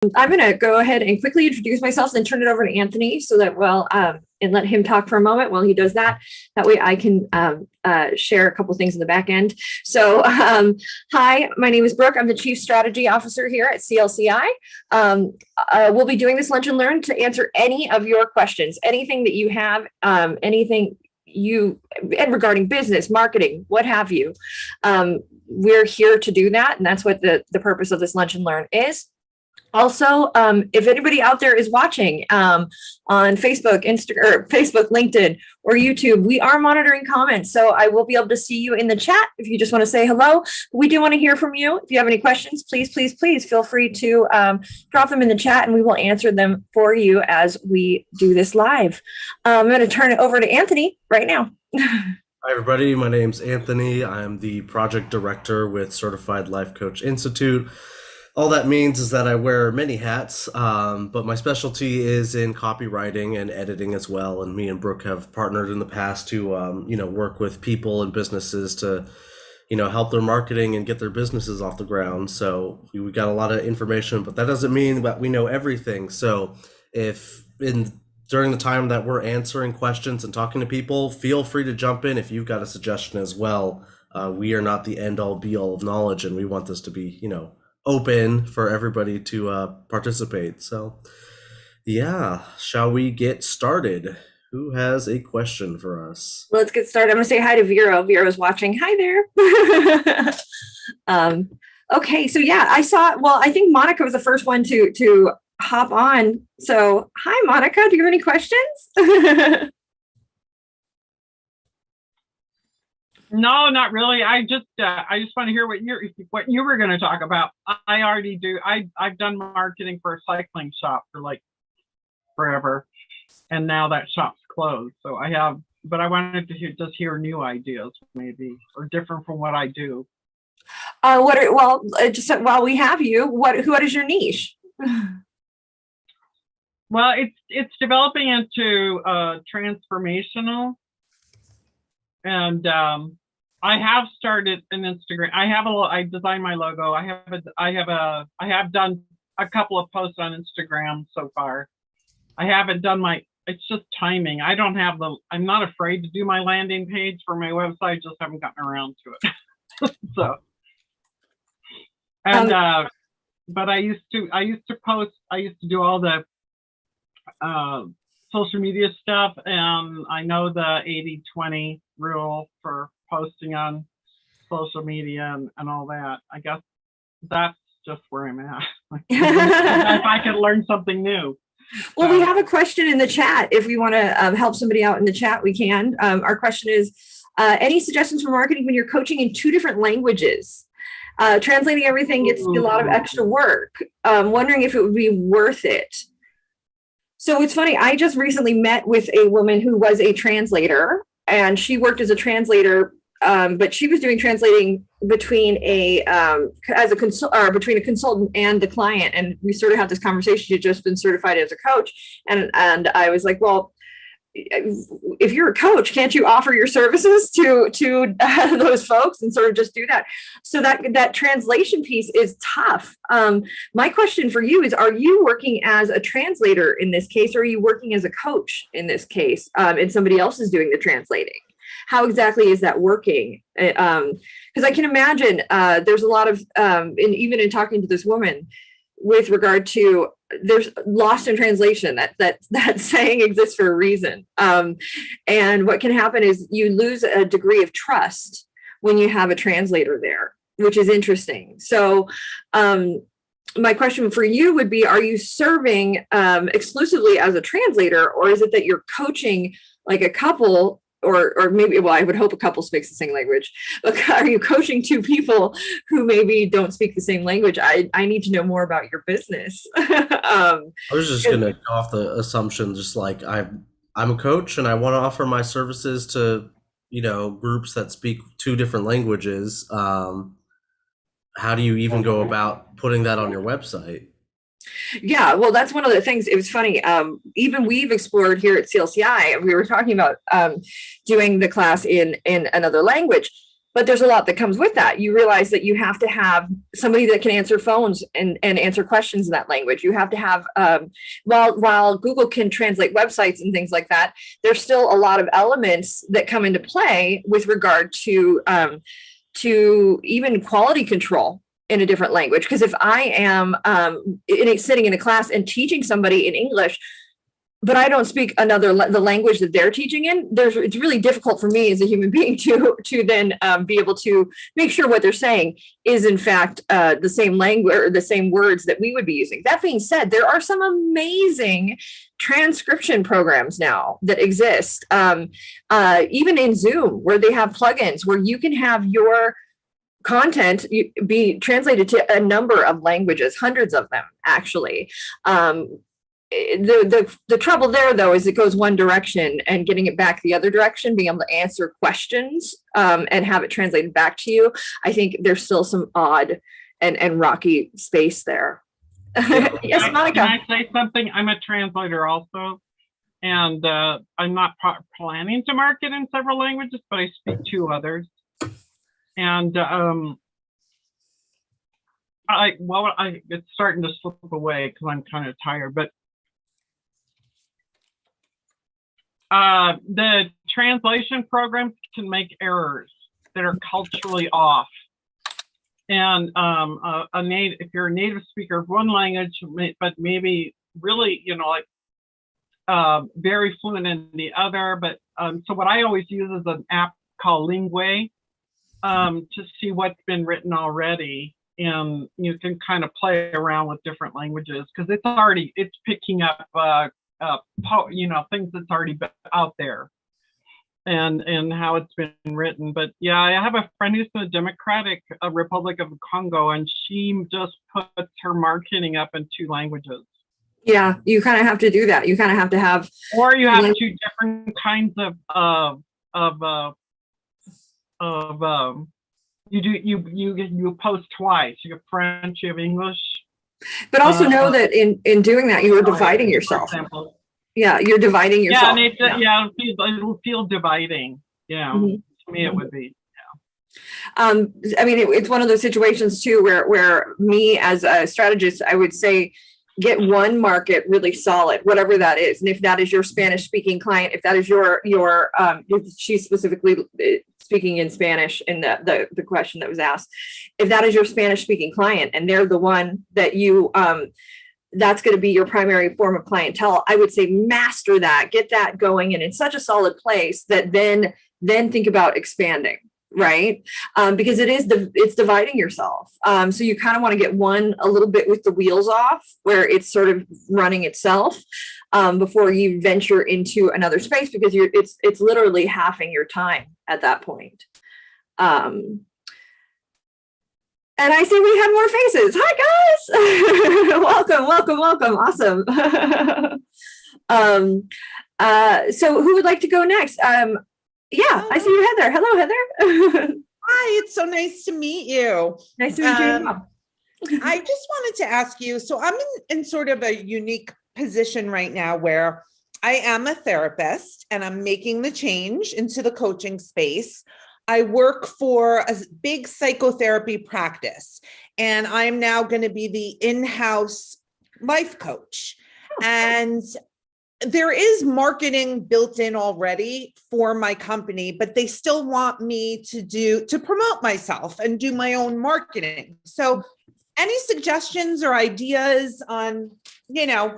I'm going to go ahead and quickly introduce myself and turn it over to Anthony so that, and let him talk for a moment while he does that. That way I can share a couple things in the back end. So hi, my name is Brooke. I'm the Chief Strategy Officer here at CLCI. We'll be doing this lunch and learn to answer any of your questions, anything that you have, anything and regarding business, marketing, what have you. We're here to do that. And that's what the purpose of this lunch and learn is. Also, if anybody out there is watching on Facebook, Instagram, Facebook, LinkedIn, or YouTube, we are monitoring comments. So I will be able to see you in the chat if you just want to say hello. We do want to hear from you. If you have any questions, please feel free to drop them in the chat and we will answer them for you as we do this live. I'm going to turn it over to Anthony right now. Hi, everybody. My name's Anthony. I'm the project director with Certified Life Coach Institute. All that means is that I wear many hats, but my specialty is in copywriting and editing as well. And me and Brooke have partnered in the past to, work with people and businesses to, help their marketing and get their businesses off the ground. So we got a lot of information, but that doesn't mean that we know everything. So during the time that we're answering questions and talking to people, feel free to jump in if you've got a suggestion as well. We are not the end all be all of knowledge, and we want this to be, open for everybody to participate. So yeah, shall we get started? Who has a question for us? Let's get started. I'm gonna say hi to Vero. Vero's watching. Hi there. Okay, so yeah, I think Monica was the first one to hop on. So hi, Monica, do you have any questions? No, not really. I just want to hear what you were going to talk about. I already do. I've done marketing for a cycling shop for like forever, and now that shop's closed. So but I wanted to just hear new ideas, maybe, or different from what I do. Just while we have you, what is your niche? Well, it's developing into transformational. And I have started an Instagram. I designed my logo. I have done a couple of posts on Instagram so far. I haven't done it's just timing. I'm not afraid to do my landing page for my website, just haven't gotten around to it. So, and, but I used to post, I used to do all the, social media stuff, and I know the 80-20 rule for posting on social media and all that. I guess that's just where I'm at. If I could learn something new. Well, we have a question in the chat. If we want to help somebody out in the chat, we can. Our question is, any suggestions for marketing when you're coaching in 2 different languages? Translating everything gets a lot of extra work. Wondering if it would be worth it. So it's funny, I just recently met with a woman who was a translator, and she worked as a translator, but she was doing translating between between a consultant and the client. And we sort of had this conversation. She had just been certified as a coach. And I was like, well, if you're a coach, can't you offer your services to those folks and sort of just do that? So that translation piece is tough. My question for you is, are you working as a translator in this case, or are you working as a coach in this case, and somebody else is doing the translating? How exactly is that working? Because I can imagine there's a lot of, and even in talking to this woman with regard to, there's lost in translation. That saying exists for a reason. And what can happen is you lose a degree of trust when you have a translator there, which is interesting. So my question for you would be, are you serving exclusively as a translator, or is it that you're coaching like a couple, or maybe, well, I would hope a couple speaks the same language, but are you coaching 2 people who maybe don't speak the same language? I need to know more about your business. I was just going to go off the assumption, just like I'm a coach and I want to offer my services to, groups that speak 2 different languages. How do you even go about putting that on your website? Yeah, well, that's one of the things. It was funny. Even we've explored here at CLCI. We were talking about doing the class in another language, But there's a lot that comes with that. You realize that you have to have somebody that can answer phones and answer questions in that language. You have to have, while Google can translate websites and things like that, there's still a lot of elements that come into play with regard to even quality control in a different language. Because if I am sitting in a class and teaching somebody in English, but I don't speak the language that they're teaching in, it's really difficult for me as a human being to then be able to make sure what they're saying is in fact the same language or the same words that we would be using. That being said, there are some amazing transcription programs now that exist, even in Zoom, where they have plugins where you can have your content be translated to a number of languages, hundreds of them actually. The trouble there, though, is it goes one direction, and getting it back the other direction, being able to answer questions and have it translated back to you, I think there's still some odd and rocky space there. Yes, Monica. Can I say something? I'm a translator also, and I'm not planning to market in several languages, but I speak 2 others. And it's starting to slip away because I'm kind of tired, but the translation programs can make errors that are culturally off. And if you're a native speaker of one language, but maybe really, very fluent in the other. But so what I always use is an app called Lingua to see what's been written already. And you can kind of play around with different languages because it's picking up things that's already been out there and how it's been written. But yeah, I have a friend who's in the Democratic Republic of Congo, and she just puts her marketing up in 2 languages. Yeah, you kind of have to do that. You kind of have to have, or you have 2 different kinds you post twice. You have French, you have English. But also know that in doing that, you are dividing yourself. Yeah, you're dividing yourself. Yeah, it'll feel dividing. Yeah, mm-hmm. To me it would be. I mean, it's one of those situations too where me as a strategist, I would say, get one market really solid, whatever that is. And if that is your Spanish speaking client, if that is your she's specifically speaking in Spanish in the question that was asked, if that is your Spanish speaking client and they're the one that you, that's going to be your primary form of clientele, I would say master that, get that going and in such a solid place that then think about expanding. Right. Because it's dividing yourself. So you kind of want to get one a little bit with the wheels off where it's sort of running itself before you venture into another space, because it's literally halving your time at that point. And I see we have more faces. Hi guys. welcome. Awesome. So who would like to go next? Yeah, I see you, Heather. Hello, Heather. Hi, it's so nice to meet you. Nice to meet you. I just wanted to ask you, so I'm in sort of a unique position right now where I am a therapist and I'm making the change into the coaching space. I work for a big psychotherapy practice, and I'm now going to be the in-house life coach. And there is marketing built in already for my company, but they still want me to promote myself and do my own marketing. So any suggestions or ideas on,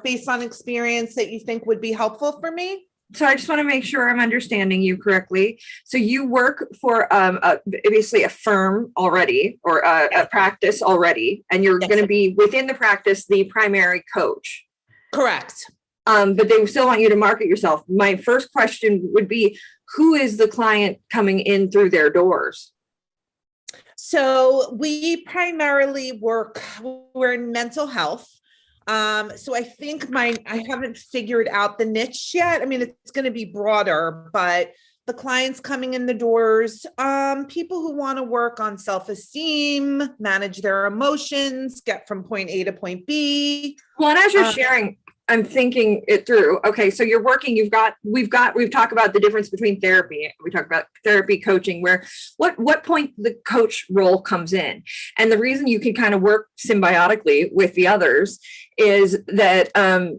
based on experience that you think would be helpful for me? So I just want to make sure I'm understanding you correctly. So you work for obviously a firm already, or a practice already, and you're going to be within the practice, the primary coach. Correct. But they still want you to market yourself. My first question would be, who is the client coming in through their doors? So we primarily we're in mental health. So I think I haven't figured out the niche yet. I mean, it's going to be broader, but the clients coming in the doors, people who want to work on self-esteem, manage their emotions, get from point A to point B. Well, and as you're sharing, I'm thinking it through. Okay, so you're working, we've talked about the difference between therapy. We talked about therapy coaching, where what point the coach role comes in. And the reason you can kind of work symbiotically with the others is that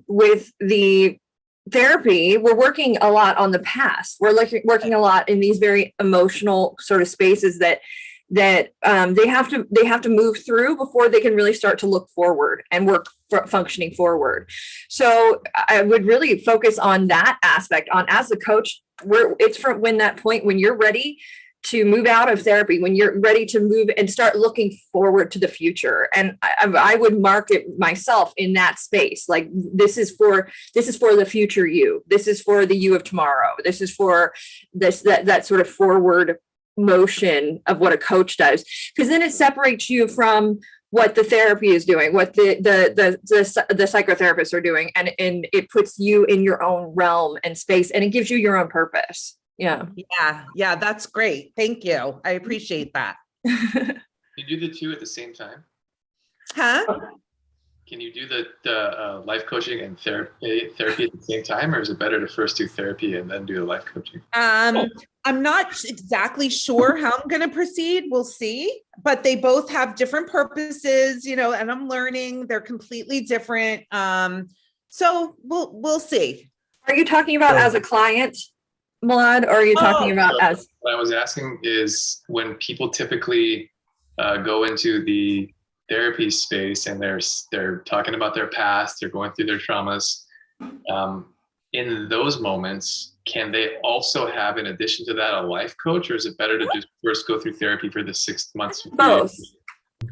with the therapy, we're working a lot on the past. We're working a lot in these very emotional sort of spaces that they have to move through before they can really start to look forward and work functioning forward. So I would really focus on that aspect. On as a coach, it's from when that point when you're ready to move out of therapy, when you're ready to move and start looking forward to the future. And I would market myself in that space. Like this is for the future you. This is for the you of tomorrow. This is for that sort of forward motion of what a coach does, because then it separates you from what the therapy is doing, what the psychotherapists are doing, and it puts you in your own realm and space, and it gives you your own purpose. Yeah, that's great. Thank you. I appreciate that. You do the two at the same time? Huh? Can you do the life coaching and therapy at the same time, or is it better to first do therapy and then do the life coaching? I'm not exactly sure how I'm going to proceed. We'll see, but they both have different purposes, and I'm learning they're completely different. So we'll see. Are you talking about as a client, Milad, or are you talking about as? What I was asking is when people typically go into the therapy space and they're talking about their past, they're going through their traumas. In those moments, can they also have, in addition to that, a life coach, or is it better to just first go through therapy for the 6 months? Both.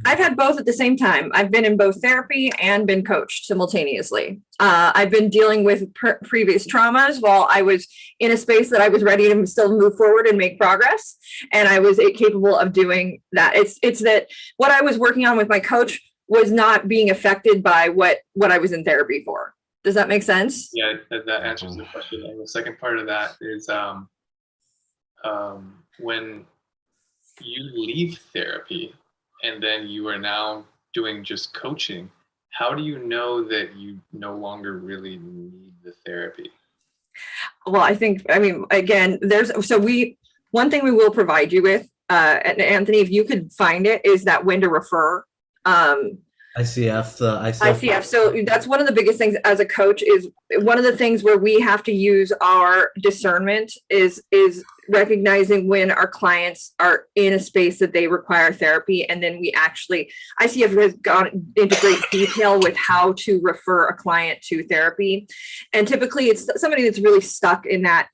I've had both at the same time. I've been in both therapy and been coached simultaneously. I've been dealing with previous traumas while I was in a space that I was ready to still move forward and make progress. And I was capable of doing that. It's that what I was working on with my coach was not being affected by what I was in therapy for. Does that make sense? Yeah, that answers the question. And the second part of that is when you leave therapy and then you are now doing just coaching, how do you know that you no longer really need the therapy? Well, again, one thing we will provide you with, and Anthony, if you could find it, is that when to refer. ICF. So that's one of the biggest things as a coach. Is one of the things where we have to use our discernment is recognizing when our clients are in a space that they require therapy. And then ICF has gone into great detail with how to refer a client to therapy. And typically it's somebody that's really stuck in that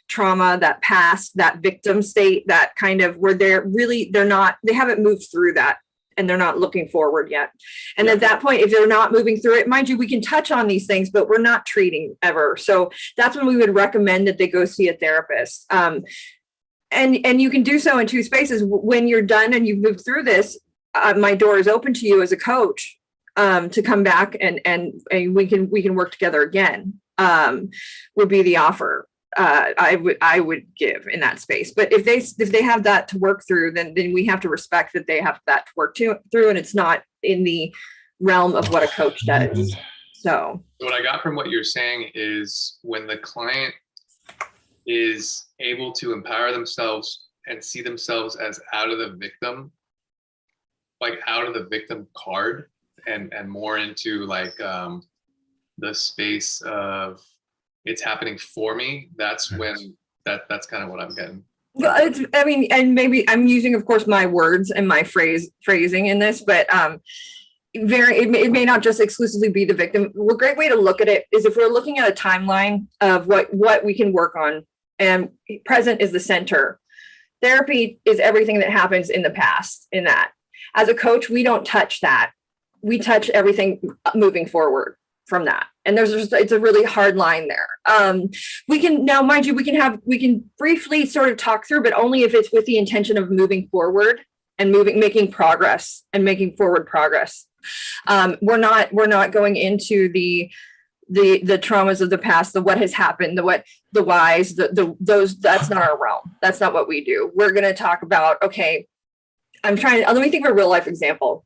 trauma, that past, that victim state, that kind of where they haven't moved through that. And they're not looking forward yet. And at that point, if they're not moving through it, mind you, we can touch on these things, but we're not treating ever. So that's when we would recommend that they go see a therapist. And you can do so in two spaces. When you're done and you've moved through this, my door is open to you as a coach to come back and we can work together again. Would be the offer. I would give in that space. But if they have that to work through, then we have to respect that they have that to work through, and it's not in the realm of what a coach does. So what I got from what you're saying is when the client is able to empower themselves and see themselves as out of the victim card and more into the space of it's happening for me, that's when that's kind of what I'm getting. Well, and maybe I'm using, of course, my words and my phrasing in this, but it may not just exclusively be the victim. A great way to look at it is if we're looking at a timeline of what we can work on, and present is the center. Therapy is everything that happens in the past. In that, as a coach, we don't touch that. We touch everything moving forward from that. And it's a really hard line there. We can now, mind you, we can briefly sort of talk through, but only if it's with the intention of moving forward and making progress and making forward progress. We're not going into the traumas of the past, the what has happened, the whys, those, that's not our realm. That's not what we do. We're going to talk about, okay, let me think of a real life example.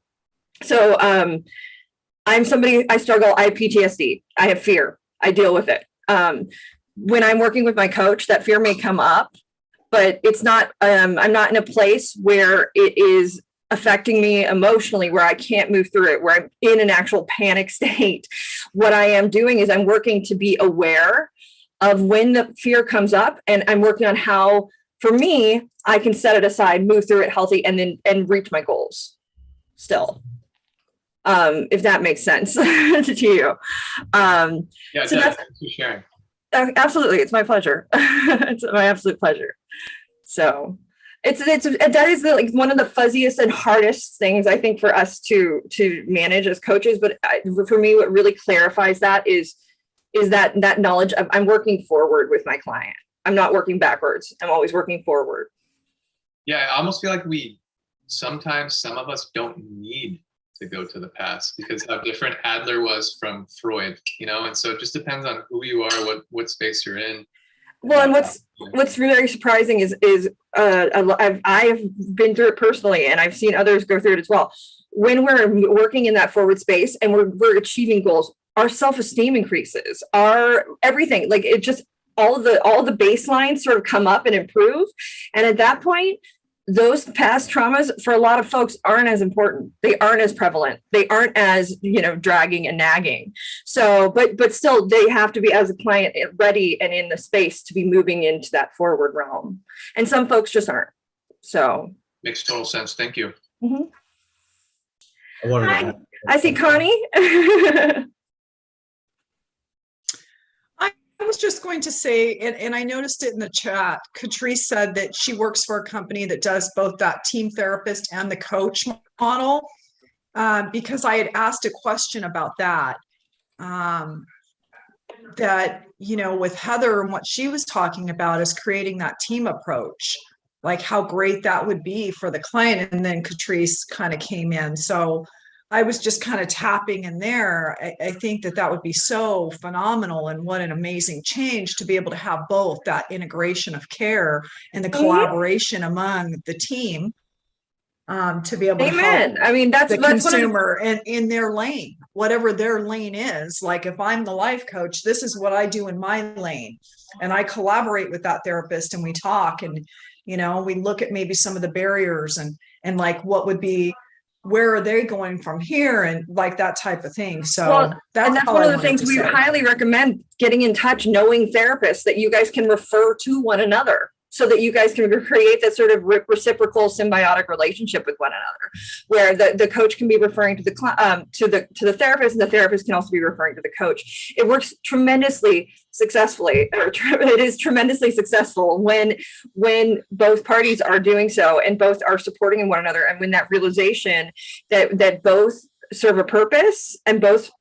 So, I'm somebody, I struggle, I have PTSD, I have fear, I deal with it. When I'm working with my coach, that fear may come up, but it's not, I'm not in a place where it is affecting me emotionally, where I can't move through it, where I'm in an actual panic state. What I am doing is I'm working to be aware of when the fear comes up, and I'm working on how, for me, I can set it aside, move through it healthy, and reach my goals still. If that makes sense to you. Yeah, so thanks for sharing. Absolutely. It's my pleasure. It's my absolute pleasure. So that is like one of the fuzziest and hardest things, I think, for us to manage as coaches. But for me, what really clarifies that is that knowledge of I'm working forward with my client. I'm not working backwards. I'm always working forward. Yeah, I almost feel like sometimes some of us don't need to go to the past because how different Adler was from Freud, and so it just depends on who you are, what space you're in. Well, and what's really surprising is I've been through it personally, and I've seen others go through it as well. When we're working in that forward space and we're achieving goals, our self-esteem increases, our everything, like it just all the baselines sort of come up and improve. And at that point, those past traumas for a lot of folks aren't as important. They aren't as prevalent. They aren't as, dragging and nagging. So, but still they have to be, as a client, ready and in the space to be moving into that forward realm. And some folks just aren't. So. Makes total sense. Thank you. Mm-hmm. I see Connie. I was just going to say, and I noticed it in the chat, Catrice said that she works for a company that does both that team therapist and the coach model, because I had asked a question about that, with Heather and what she was talking about is creating that team approach, like how great that would be for the client. And then Catrice kind of came in. So I was just kind of tapping in there. I think that would be so phenomenal, and what an amazing change to be able to have both that integration of care and the collaboration among the team, to be able to help that's the consumer and in their lane, whatever their lane is. Like if I'm the life coach, this is what I do in my lane, and I collaborate with that therapist, and we talk, and we look at maybe some of the barriers and like what would be, where are they going from here, and like that type of thing. So that's one of the things we highly recommend, getting in touch, knowing therapists that you guys can refer to one another, so that you guys can create that sort of reciprocal symbiotic relationship with one another, where the coach can be referring to the therapist, and the therapist can also be referring to the coach. It works tremendously successfully, it is tremendously successful when both parties are doing so and both are supporting one another, and when that realization that both serve a purpose and both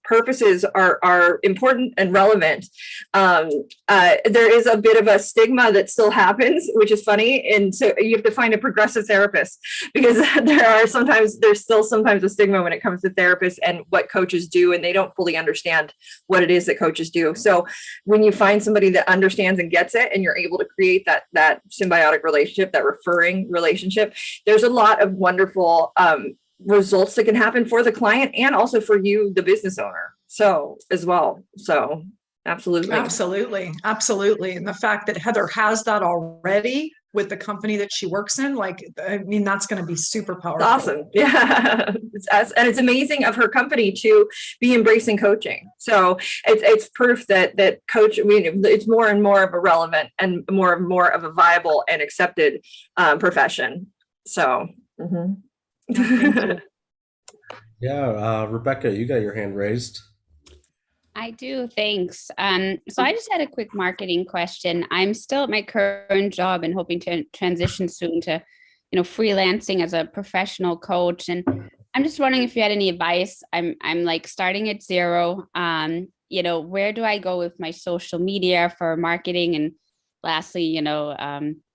purposes are important and relevant. There is a bit of a stigma that still happens, which is funny, and so you have to find a progressive therapist, because there's still sometimes a stigma when it comes to therapists and what coaches do, and they don't fully understand what it is that coaches do. So when you find somebody that understands and gets it, and you're able to create that symbiotic relationship, that referring relationship, there's a lot of wonderful results that can happen for the client and also for you, the business owner, so as well. So absolutely. And the fact that Heather has that already with the company that she works in, that's going to be super powerful. Awesome. Yeah. It's amazing of her company to be embracing coaching. So it's proof that coach, it's more and more of a relevant and more of a viable and accepted profession. So, mm-hmm. Yeah, Rebecca, you got your hand raised. I do, thanks. So I just had a quick marketing question. I'm still at my current job and hoping to transition soon to, freelancing as a professional coach. And I'm just wondering if you had any advice. I'm like starting at zero. Where do I go with my social media for marketing? And lastly,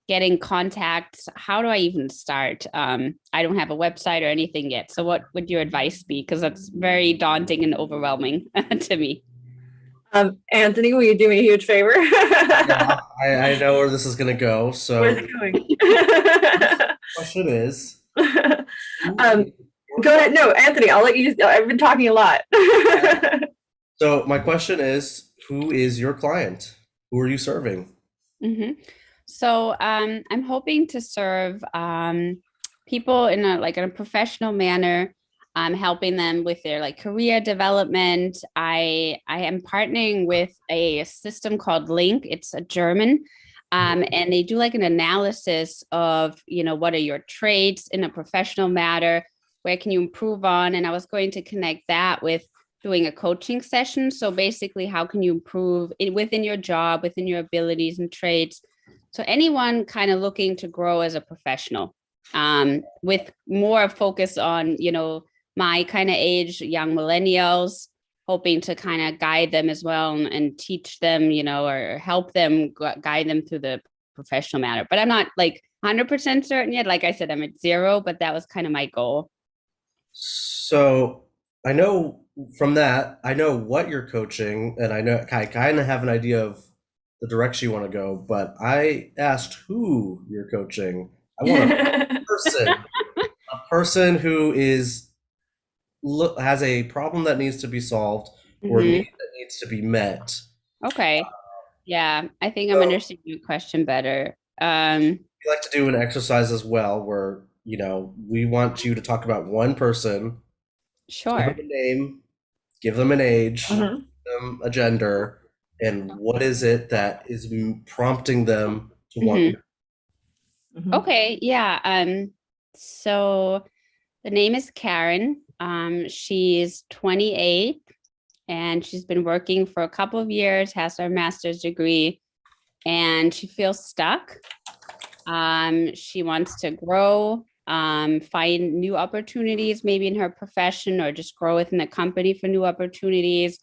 getting contacts. How do I even start? I don't have a website or anything yet. So what would your advice be? Because that's very daunting and overwhelming to me. Anthony, will you do me a huge favor? Yeah, I know where this is going to go. So where's it going? question is, Go ahead. No, Anthony, I'll let you. I've been talking a lot. So my question is, who is your client? Who are you serving? Mm-hmm. So I'm hoping to serve people in a professional manner. I'm helping them with their like career development. I am partnering with a system called Link. It's a German. And they do like an analysis of, what are your traits in a professional matter? Where can you improve on? And I was going to connect that with doing a coaching session. So basically, how can you improve within your job, within your abilities and traits? So anyone kind of looking to grow as a professional, with more focus on, my kind of age, young millennials, hoping to kind of guide them as well and teach them, or help them guide them through the professional matter. But I'm not like 100% certain yet. Like I said, I'm at 0, but that was kind of my goal. So I know from that, I know what you're coaching, and I kind of have an idea of the direction you want to go, but I asked who you're coaching. I want a person who has a problem that needs to be solved or a need that needs to be met. Okay. Yeah, I think I'm understanding your question better. We like to do an exercise as well where, we want you to talk about one person. Sure. Give them a name, give them an age, give them a gender, and what is it that is prompting them to want. Okay, yeah. So the name is Karen. She's 28 and she's been working for a couple of years, has her master's degree, and she feels stuck. She wants to grow, find new opportunities, maybe in her profession, or just grow within the company for new opportunities.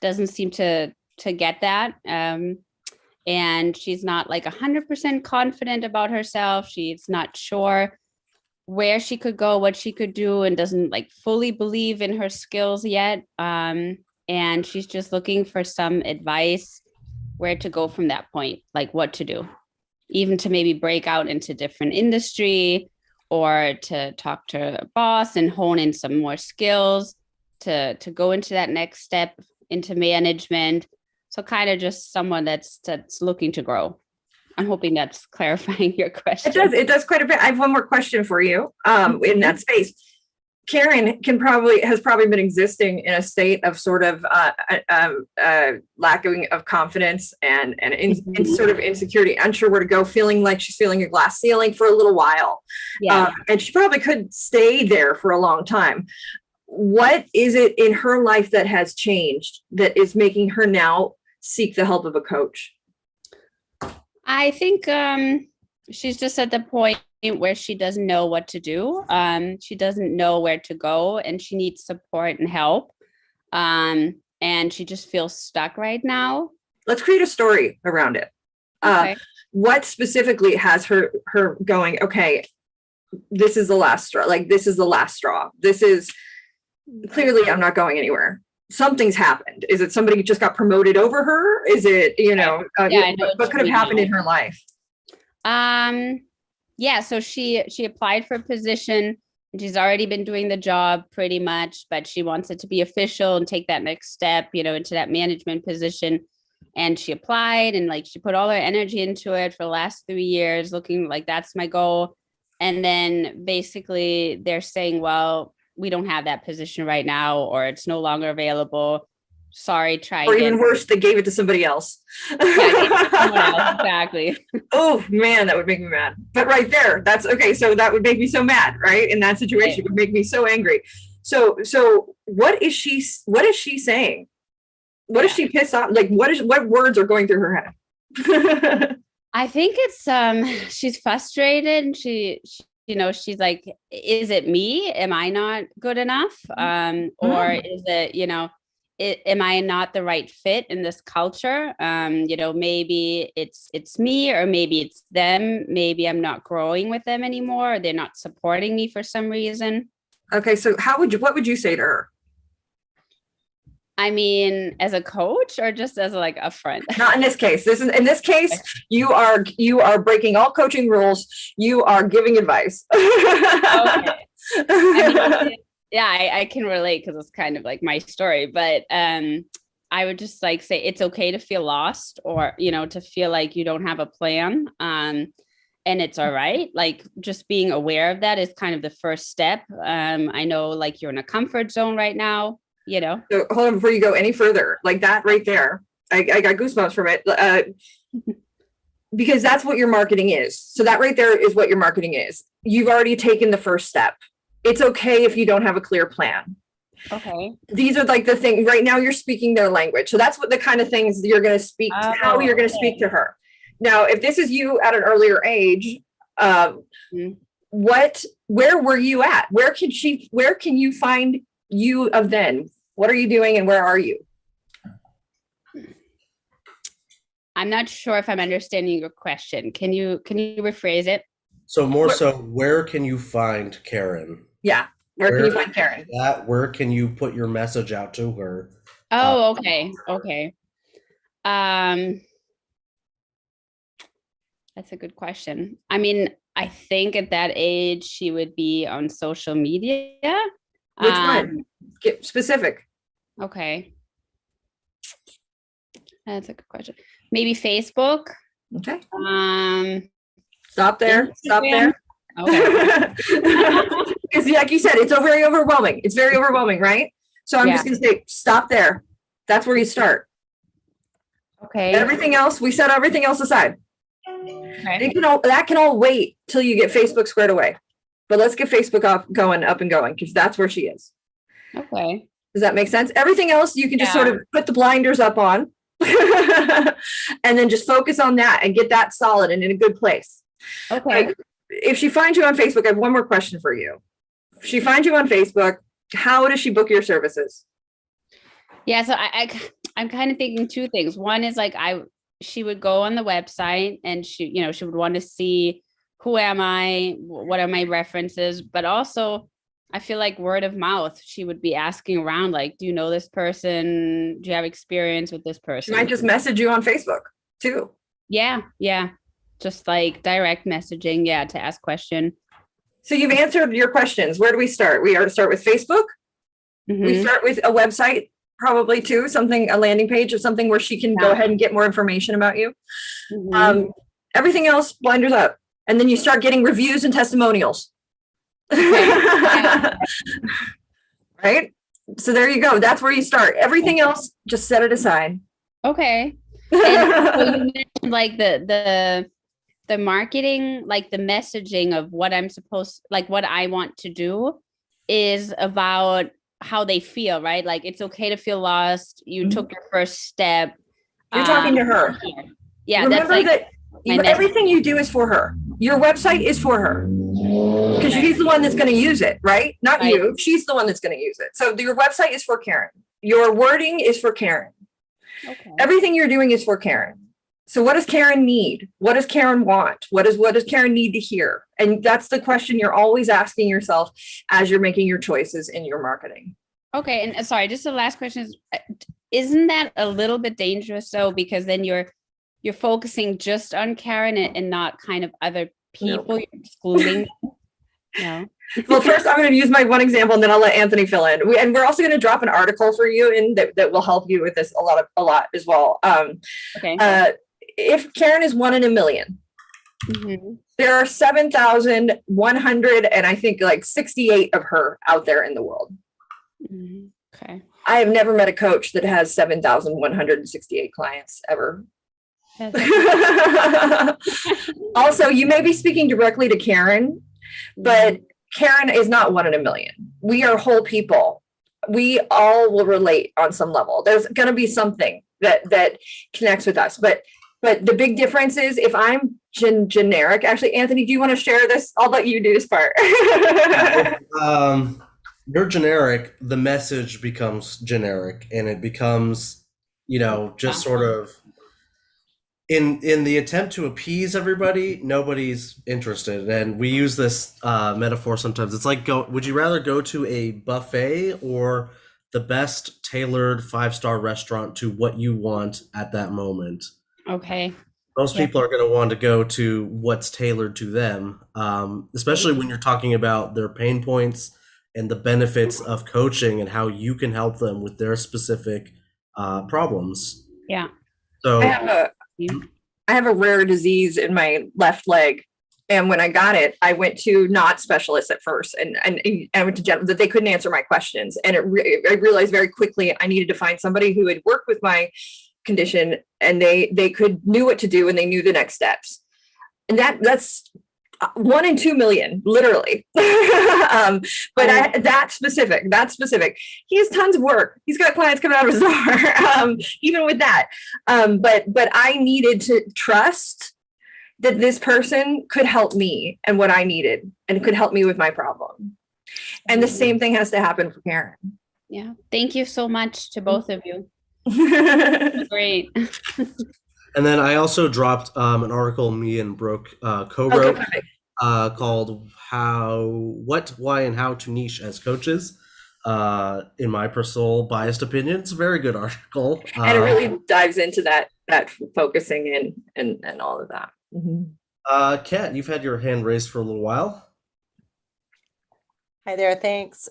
Doesn't seem to get that. And she's not like 100% confident about herself. She's not sure where she could go, what she could do, and doesn't like fully believe in her skills yet. And she's just looking for some advice where to go from that point, like what to do, even to maybe break out into different industry, or to talk to a boss and hone in some more skills to go into that next step into management. So kind of just someone that's looking to grow. I'm hoping that's clarifying your question. It does quite a bit. I have one more question for you in that space. Karen has probably been existing in a state of sort of lacking of confidence and in sort of insecurity, unsure where to go, feeling like she's feeling a glass ceiling for a little while. Yeah. And she probably could stay there for a long time. What is it in her life that has changed that is making her now seek the help of a coach? I think she's just at the point where she doesn't know what to do. She doesn't know where to go, and she needs support and help. And she just feels stuck right now. Let's create a story around it. Okay. What specifically has her going, okay, this is the last straw. Like, this is the last straw. This is clearly I'm not going anywhere. Something's happened. Is it somebody just got promoted over her? Is it, what could have happened in her life? Yeah, so she applied for a position and she's already been doing the job pretty much, but she wants it to be official and take that next step, into that management position. And she applied and like she put all her energy into it for the last 3 years, looking like that's my goal. And then basically they're saying, well, we don't have that position right now, or it's no longer available. Sorry, try again. Or even worse, they gave it to somebody else. Exactly. Oh man, that would make me mad. But right there, that's okay. So that would make me so mad, right? In that situation, it would make me so angry. So what is she saying? What is she pissed off? Like, what words are going through her head? I think it's she's frustrated, and she's like, is it me? Am I not good enough? Or is it, am I not the right fit in this culture? Maybe it's me, or maybe it's them. Maybe I'm not growing with them anymore, or they're not supporting me for some reason. Okay. So what would you say to her? I mean, as a coach, or just as like a friend? Not in this case. In this case, you are breaking all coaching rules. You are giving advice. Okay. Yeah, I can relate because it's kind of like my story, but I would just like say it's okay to feel lost or, to feel like you don't have a plan. And it's all right. Like just being aware of that is kind of the first step. I know like you're in a comfort zone right now, So hold on before you go any further, like that right there. I got goosebumps from it. Because that's what your marketing is. So that right there is what your marketing is. You've already taken the first step. It's okay if you don't have a clear plan. Okay. These are like the things right now you're speaking their language. So that's what the kind of things you're going to speak, how you're going to speak to her. Now, if this is you at an earlier age, where were you at? Where can you find you of then? What are you doing and where are you? I'm not sure if I'm understanding your question. Can you rephrase it? So where can you find Karen? Yeah. Where can you find Karen? Where can you put your message out to her? Oh, okay. Okay. That's a good question. I mean, I think at that age, she would be on social media. Which one? Get specific. Okay. That's a good question. Maybe Facebook. Okay. Stop there. Stop there. Okay. Because like you said, it's very overwhelming. It's very overwhelming, right? So I'm just going to say, stop there. That's where you start. Okay. Everything else, we set everything else aside. Okay. That can all wait till you get Facebook squared away. But let's get Facebook up and going, because that's where she is. Okay. Does that make sense? Everything else you can just sort of put the blinders up on and then just focus on that and get that solid and in a good place. Okay. If she finds you on Facebook, I have one more question for you. If she finds you on Facebook, how does she book your services? Yeah, so I'm kind of thinking two things. One is like she would go on the website and she would want to see who am I, what are my references, but also I feel like word of mouth, she would be asking around, like, do you know this person? Do you have experience with this person? She might just message you on Facebook too. Yeah. Just like direct messaging, to ask question. So you've answered your questions. Where do we start? We are to start with Facebook. Mm-hmm. We start with a website, probably too, a landing page or something where she can go ahead and get more information about you. Mm-hmm. Everything else, blinders up. And then you start getting reviews and testimonials. Okay. Right? So there you go. That's where you start. Everything else, just set it aside. Okay. And so you mentioned like the marketing, like the messaging of what I'm what I want to do is about how they feel, right? Like it's okay to feel lost. You took your first step. You're talking to her. Yeah. Remember that everything you do is for her. Your website is for her. Because she's the one that's going to use it, right? Not you. She's the one that's going to use it. So your website is for Karen. Your wording is for Karen. Okay. Everything you're doing is for Karen. So what does Karen need? What does Karen want? What does Karen need to hear? And that's the question you're always asking yourself as you're making your choices in your marketing. Okay. And sorry, just the last question is, isn't that a little bit dangerous though? Because then you're focusing just on Karen and not kind of other people. You're excluding. No. Well, first I'm going to use my one example and then I'll let Anthony fill in. We're also going to drop an article for you in that will help you with this a lot as well. Okay. If Karen is 1 in a million, there are 7,100 and I think like 68 of her out there in the world. Okay. I have never met a coach that has 7,168 clients ever. Also, you may be speaking directly to Karen, but Karen is not 1 in a million. We are whole people. We all will relate on some level. There's going to be something that connects with us. But the big difference is if I'm generic, actually, Anthony, do you want to share this? I'll let you do this part. You're generic, the message becomes generic and it becomes, just sort of in the attempt to appease everybody, nobody's interested. And we use this metaphor sometimes. It's like, would you rather go to a buffet or the best tailored 5-star restaurant to what you want at that moment? Okay. Most people are going to want to go to what's tailored to them, especially when you're talking about their pain points and the benefits of coaching and how you can help them with their specific problems. Yeah. So I have a rare disease in my left leg. And when I got it, I went to not specialists at first, and I went to general, that they couldn't answer my questions. And I realized very quickly I needed to find somebody who had worked with my condition, and they knew what to do, and they knew the next steps. And that's 1 in 2 million, literally. That's specific. He has tons of work. He's got clients coming out of his door, even with that. But I needed to trust that this person could help me and what I needed, and could help me with my problem. And the same thing has to happen for Karen. Yeah. Thank you so much to both of you. Great. And then I also dropped an article me and Brooke co-wrote called What, Why, and How to Niche as Coaches. In my personal biased opinion, it's a very good article. And it really dives into that focusing in and all of that. Mm-hmm. Kat, you've had your hand raised for a little while. Hi there, thanks.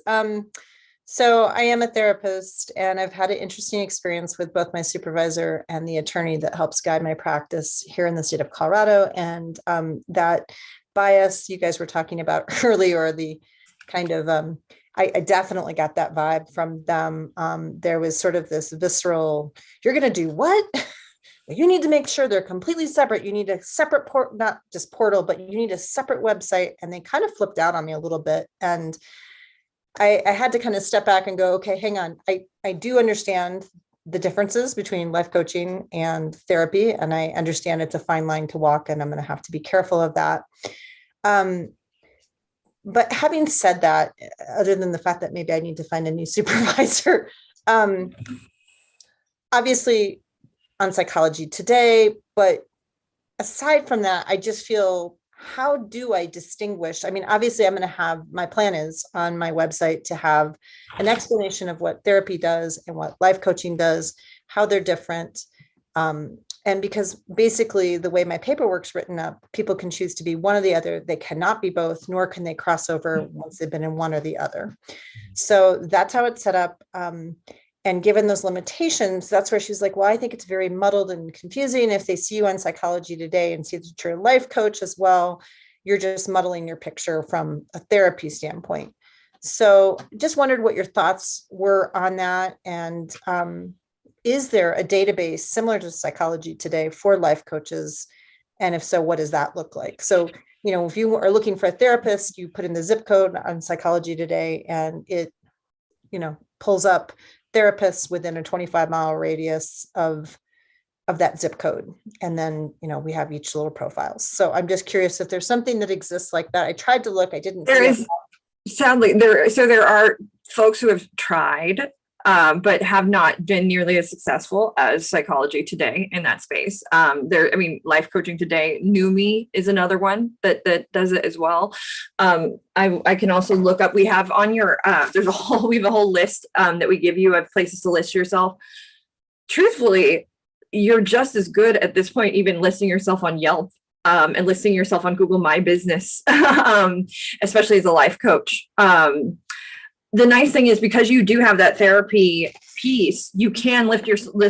So I am a therapist, and I've had an interesting experience with both my supervisor and the attorney that helps guide my practice here in the state of Colorado. And that bias you guys were talking about earlier, the kind of, I definitely got that vibe from them. There was sort of this visceral, you're going to do what? You need to make sure they're completely separate. You need a separate not just portal, but you need a separate website. And they kind of flipped out on me a little bit. And I had to kind of step back and go, okay, hang on. I do understand the differences between life coaching and therapy. And I understand it's a fine line to walk, and I'm going to have to be careful of that. But having said that, other than the fact that maybe I need to find a new supervisor, obviously on Psychology Today, but aside from that, I just feel, how do I distinguish? I mean, obviously I'm going to have, my plan is on my website to have an explanation of what therapy does and what life coaching does, how they're different. And because basically the way my paperwork's written up, people can choose to be one or the other. They cannot be both, nor can they cross over once they've been in one or the other. So that's how it's set up. And given those limitations, that's where she's like, well, I think it's very muddled and confusing. If they see you on Psychology Today and see that you're a life coach as well, you're just muddling your picture from a therapy standpoint. So just wondered what your thoughts were on that. And is there a database similar to Psychology Today for life coaches? And if so, what does that look like? So, you know, if you are looking for a therapist, you put in the zip code on Psychology Today, and it, you know, pulls up therapists within a 25-mile radius of that zip code. And then, you know, we have each little profiles. So I'm just curious if there's something that exists like that. I tried to look, I didn't. There is, sadly, there are folks who have tried, but have not been nearly as successful as Psychology Today in that space. Life Coaching Today, New Me is another one that does it as well. I can also look up, we have on your, we have a whole list that we give you of places to list yourself. Truthfully, you're just as good at this point, even listing yourself on Yelp and listing yourself on Google My Business, especially as a life coach. The nice thing is, because you do have that therapy piece, you can list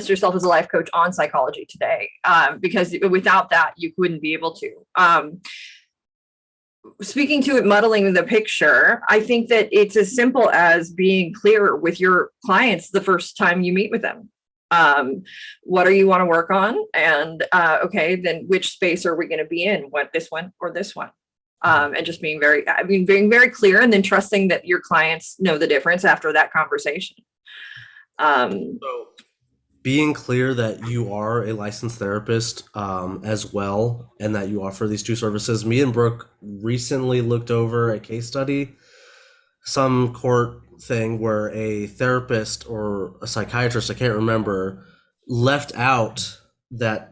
yourself as a life coach on Psychology Today, because without that, you wouldn't be able to. Speaking to it, muddling the picture, I think that it's as simple as being clear with your clients the first time you meet with them. What do you want to work on? And okay, then which space are we going to be in? What, this one or this one? And just being very clear, and then trusting that your clients know the difference after that conversation. So being clear that you are a licensed therapist as well, and that you offer these two services. Me and Brooke recently looked over a case study, some court thing where a therapist or a psychiatrist, I can't remember, left out that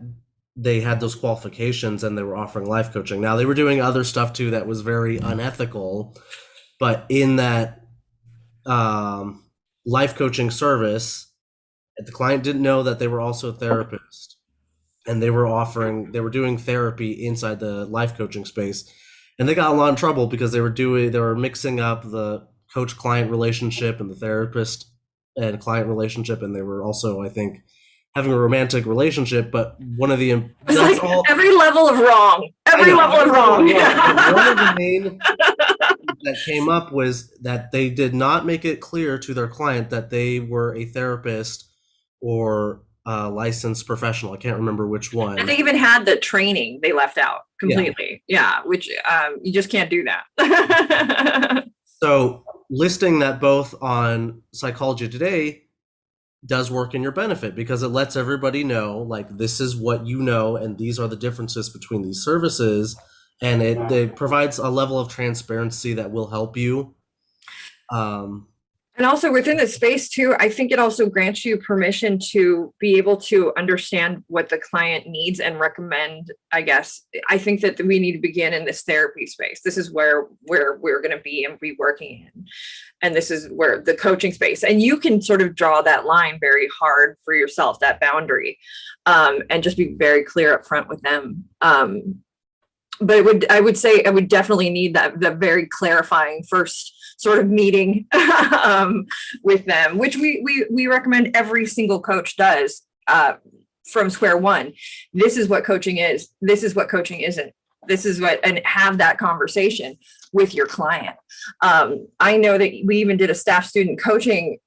they had those qualifications and they were offering life coaching. Now, they were doing other stuff too that was very unethical, but in that life coaching service, the client didn't know that they were also a therapist, and they were doing therapy inside the life coaching space, and they got a lot in trouble because they were mixing up the coach-client relationship and the therapist and client relationship, and they were also, I think, having a romantic relationship. But one of the It's like every level of wrong. Every level of wrong. One of the main that came up was that they did not make it clear to their client that they were a therapist or a licensed professional. I can't remember which one. And they even had the training they left out completely. Yeah, which you just can't do that. So listing that both on Psychology Today does work in your benefit, because it lets everybody know, like, this is what you know, and these are the differences between these services. And it provides a level of transparency that will help you. And also within the space too, I think it also grants you permission to be able to understand what the client needs and recommend, I guess. I think that we need to begin in this therapy space. This is where we're going to be and be working in. And this is where the coaching space, and you can sort of draw that line very hard for yourself, that boundary, and just be very clear up front with them. But I would say I would definitely need that very clarifying first sort of meeting with them, which we recommend every single coach does from square one. This is what coaching is. This is what coaching isn't. This is what, and have that conversation with your client. I know that we even did a staff student coaching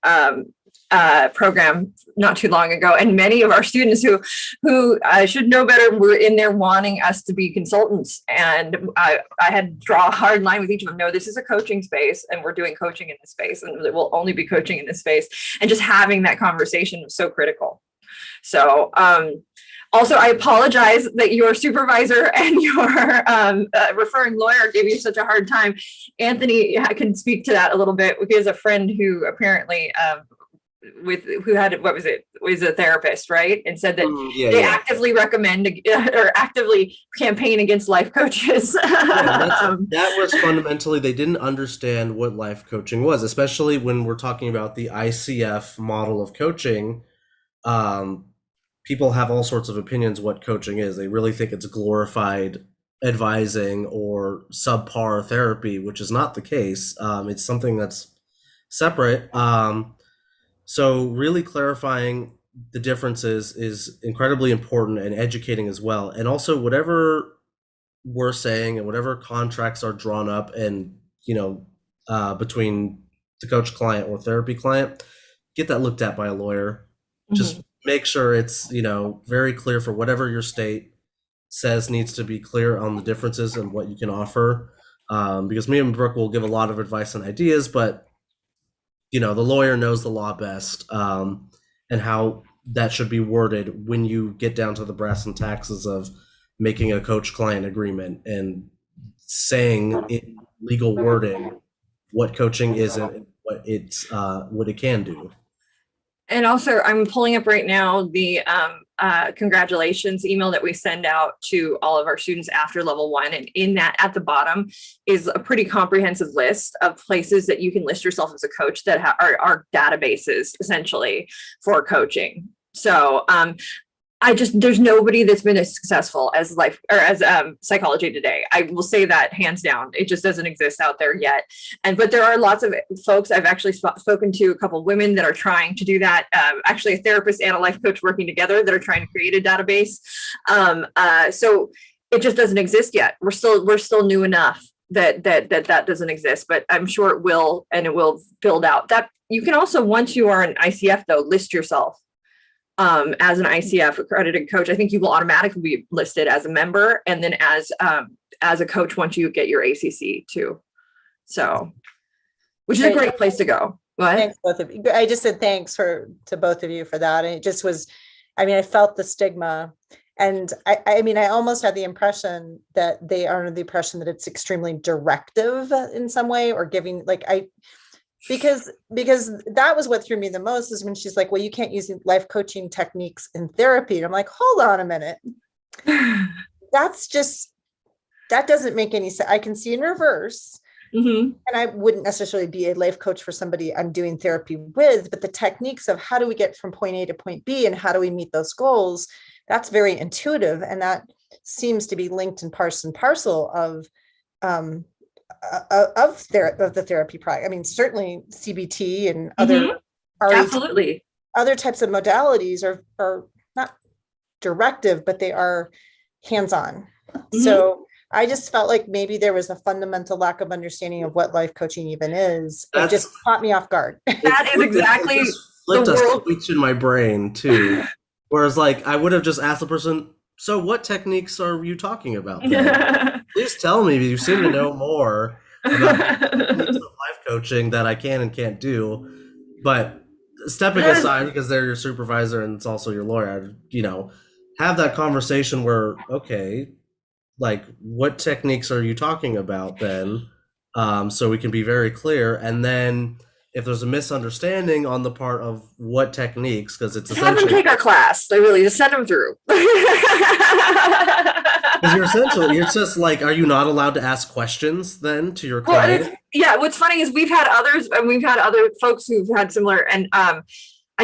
program not too long ago, and many of our students who should know better were in there wanting us to be consultants, and I had to draw a hard line with each of them. No, this is a coaching space, and we're doing coaching in this space, and it will only be coaching in this space. And just having that conversation was so critical. So also, I apologize that your supervisor and your referring lawyer gave you such a hard time. Anthony can speak to that a little bit. He has a friend who apparently was a therapist, right? And said that they actively recommend or actively campaign against life coaches. That was fundamentally, they didn't understand what life coaching was, especially when we're talking about the ICF model of coaching. People have all sorts of opinions what coaching is. They really think it's glorified advising or subpar therapy, which is not the case. It's something that's separate. So really clarifying the differences is incredibly important, and educating as well. And also, whatever we're saying and whatever contracts are drawn up and, between the coach client or therapy client, get that looked at by a lawyer. Mm-hmm. Just make sure it's, very clear for whatever your state says needs to be clear on the differences and what you can offer. Because me and Brooke will give a lot of advice and ideas, but the lawyer knows the law best, and how that should be worded when you get down to the brass and taxes of making a coach-client agreement and saying in legal wording what coaching is and what it can do. And also, I'm pulling up right now the congratulations email that we send out to all of our students after level 1. And in that, at the bottom, is a pretty comprehensive list of places that you can list yourself as a coach that are databases essentially for coaching. So there's nobody that's been as successful as Psychology Today. I will say that hands down. It just doesn't exist out there yet. But there are lots of folks. I've actually spoken to a couple of women that are trying to do that. Actually, a therapist and a life coach working together that are trying to create a database. So it just doesn't exist yet. We're still new enough that doesn't exist, but I'm sure it will, and it will build out. That you can also, once you are an ICF though, list yourself as an ICF accredited coach. I think you will automatically be listed as a member, and then as a coach once you get your ACC too. So, which is a great place to go. What? Thanks, both of you. I just said thanks to both of you for that. And it just was, I felt the stigma, and I almost had the impression that they are under the impression that it's extremely directive in some way, or giving because that was what threw me the most, is when she's like, well, you can't use life coaching techniques in therapy. And I'm like, hold on a minute. That doesn't make any sense. I can see in reverse. Mm-hmm. And I wouldn't necessarily be a life coach for somebody I'm doing therapy with, but the techniques of how do we get from point A to point B and how do we meet those goals, that's very intuitive. And that seems to be linked in parts and parcel of of the therapy product. I mean, certainly CBT and other Absolutely. other types of modalities are not directive, but they are hands-on. So I just felt like maybe there was a fundamental lack of understanding of what life coaching even is. It just caught me off guard. That is exactly flipped a switch in my brain too. Whereas like I would have just asked the person, so what techniques are you talking about? Please tell me, you seem to know more about techniques of life coaching that I can and can't do. But stepping aside, because they're your supervisor and it's also your lawyer, you know, have that conversation where, okay, like what techniques are you talking about then? So we can be very clear. And then if there's a misunderstanding on the part of what techniques, because it's have them take our class. They really just send them through. Because you're essentially, you're just like, are you not allowed to ask questions then to your client? Well, what's funny is we've had other folks who've had similar, and I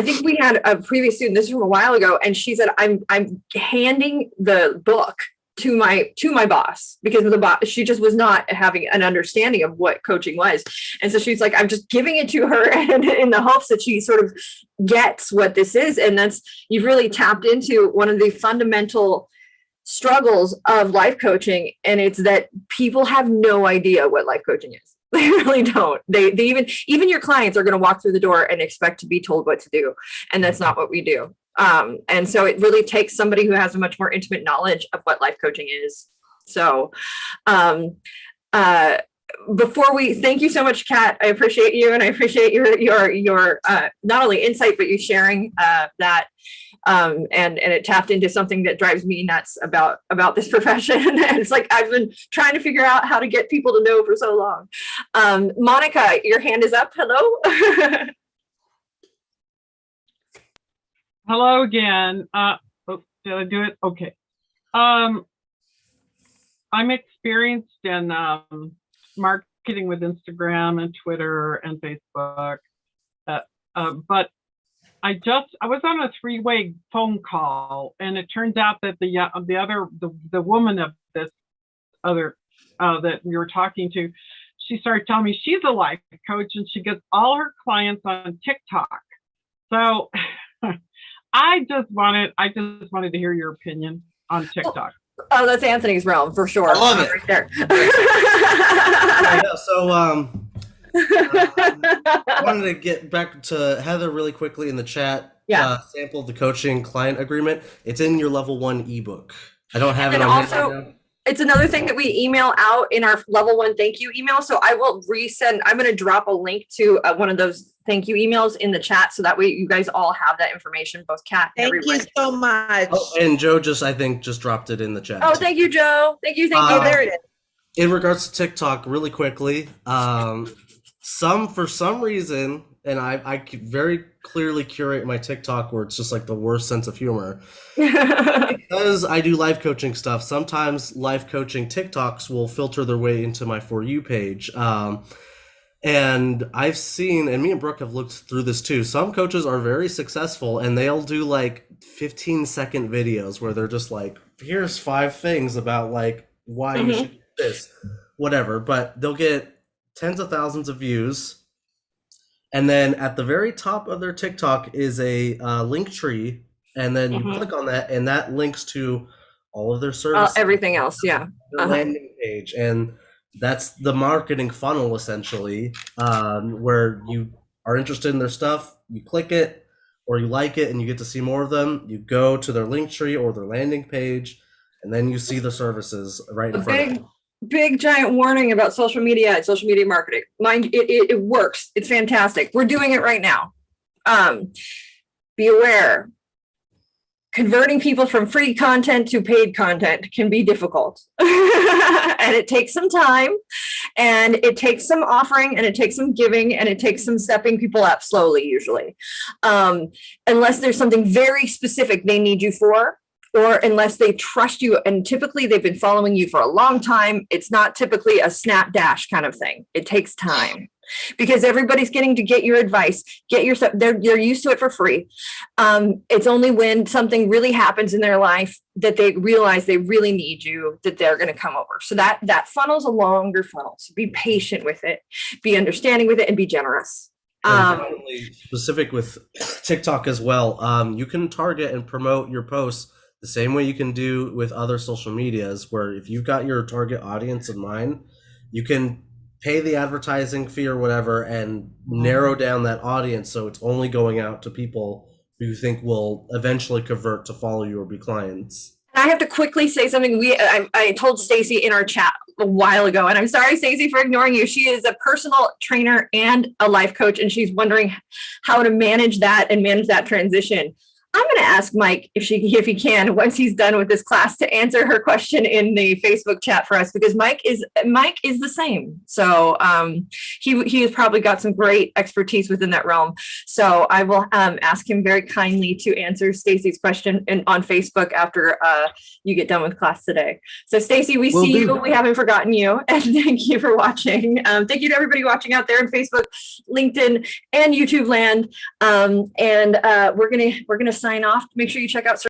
think we had a previous student, this was from a while ago, and she said, I'm handing the book to my boss because the boss, she just was not having an understanding of what coaching was. And so she's like, I'm just giving it to her and in the hopes that she sort of gets what this is. And you've really tapped into one of the fundamental struggles of life coaching. And it's that people have no idea what life coaching is. They really don't. They even your clients are going to walk through the door and expect to be told what to do. And that's not what we do. And so it really takes somebody who has a much more intimate knowledge of what life coaching is. So, before we thank you so much, Kat, I appreciate you. And I appreciate your not only insight, but you sharing, that, and it tapped into something that drives me nuts about this profession. And it's like, I've been trying to figure out how to get people to know for so long. Monica, your hand is up. Hello. Hello again. Did I do it? Okay. I'm experienced in marketing with Instagram and Twitter and Facebook, but I was on a 3-way phone call, and it turns out that the woman of this other that we were talking to, she started telling me she's a life coach and she gets all her clients on TikTok. So. I just wanted to hear your opinion on TikTok. Oh, that's Anthony's realm for sure. I love it. Right there. So, I wanted to get back to Heather really quickly in the chat. Yeah. Sample the coaching client agreement. It's in your level 1 ebook. I don't have it And on also, right now. it's another thing that we email out in our level 1 thank you email. So I will resend. I'm going to drop a link to one of those thank you emails in the chat, so that way you guys all have that information, both Kat and Thank everyone. you so much. Oh, and Joe I think just dropped it in the chat. Oh, thank you, Joe. Thank you. There it is. In regards to TikTok, really quickly, for some reason, and I could very clearly curate my TikTok where it's just like the worst sense of humor. Because I do life coaching stuff, sometimes life coaching TikToks will filter their way into my For You page. And I've seen, and me and Brooke have looked through this too, some coaches are very successful and they'll do like 15-second videos where they're just like, here's 5 things about like why you should do this, whatever. But they'll get tens of thousands of views. And then at the very top of their TikTok is a link tree. And then you click on that and that links to all of their services. Everything else, yeah. Their landing page. And that's the marketing funnel essentially, where you are interested in their stuff, you click it or you like it and you get to see more of them. You go to their link tree or their landing page and then you see the services right in front of you. Big giant warning about social media and social media marketing. Mind it works. It's fantastic. We're doing it right now. Be aware. Converting people from free content to paid content can be difficult. And it takes some time and it takes some offering and it takes some giving and it takes some stepping people up slowly usually. Unless there's something very specific they need you for, or unless they trust you, and typically they've been following you for a long time. It's not typically a snap dash kind of thing. It takes time. because everybody's getting to get your advice, get your stuff. They're used to it for free. It's only when something really happens in their life that they realize they really need you that they're going to come over. So that funnel's a longer funnel. So be patient with it, be understanding with it, and be generous. Specific with TikTok as well. You can target and promote your posts the same way you can do with other social medias, where if you've got your target audience in mind, you can pay the advertising fee or whatever and narrow down that audience so it's only going out to people who you think will eventually convert to follow you or be clients. I have to quickly say something. I told Stacy in our chat a while ago, and I'm sorry, Stacy, for ignoring you. She is a personal trainer and a life coach, and she's wondering how to manage that and manage that transition. I'm going to ask Mike if he can, once he's done with this class, to answer her question in the Facebook chat for us, because Mike is the same. So he has probably got some great expertise within that realm. So I will ask him very kindly to answer Stacy's question on Facebook after you get done with class today. So Stacy, we see you. We haven't forgotten you, and thank you for watching. Thank you to everybody watching out there in Facebook, LinkedIn, and YouTube land. And we're gonna sign off. Make sure you check out